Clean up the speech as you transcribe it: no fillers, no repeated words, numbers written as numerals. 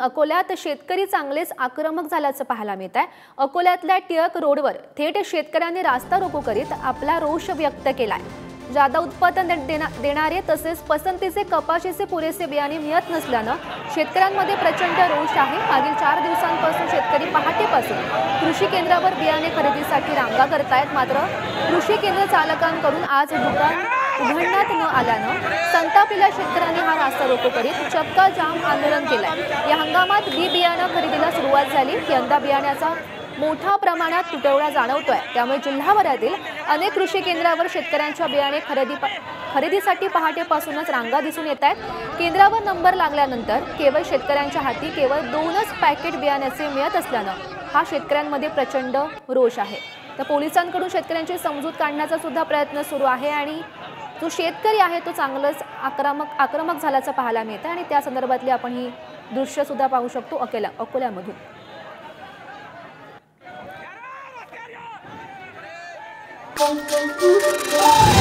अकोल्यात शेतकरी चांगलेच आक्रमक झाल्याचं पाहायला मिळत आहे। अकोल्यातल्या टिळक रोडवर थेट शेतकऱ्यांनी रास्ता रोको करीत आपला रोष व्यक्त केलाय। जादा उत्पादन देणारे तसेच पसंतीचे कपाशीचे पुरेसे बियाणे मिळत नसल्यानं शेतकऱ्यांमध्ये प्रचंड रोष आहे। मागील 4 दिवसांपासून शेतकरी पहाटेपासून कृषी केंद्रावर बियाणे खरेदीसाठी रांगा करतायत। मात्र कृषी केंद्र चालकांकडून आज दुकान उघडण्यात न आल्यानं संतापलेल्या शेतकऱ्यांनी हा रास्ता रोको करीत चक्क जाम आंदोलन केलंय। या हंगामात बियाणं खरेदीला सुरुवात झाली। यंदा बियाण्याचा मोठ्या प्रमाणात तुटवडा जाणवतोय, त्यामुळे जिल्हाभरातील अनेक कृषी केंद्रावर शेतकऱ्यांच्या बियाणे खरेदीसाठी पहाटेपासूनच रांगा दिसून येत आहेत। केंद्रावर नंबर लागल्यानंतर केवळ शेतकऱ्यांच्या हाती केवळ 2च पॅकेट बियाण्याचे मिळत असल्यानं हा शेतकऱ्यांमध्ये प्रचंड रोष आहे। तर पोलिसांकडून शेतकऱ्यांची समजूत काढण्याचा सुद्धा प्रयत्न सुरू आहे आणि जो शेतकरी आहे तो चांगलंच आक्रमक झाल्याचं पाहायला मिळतं आणि त्या संदर्भातली आपण ही दृश्य सुद्धा पाहू शकतो अकोल्यामधून। Thank you.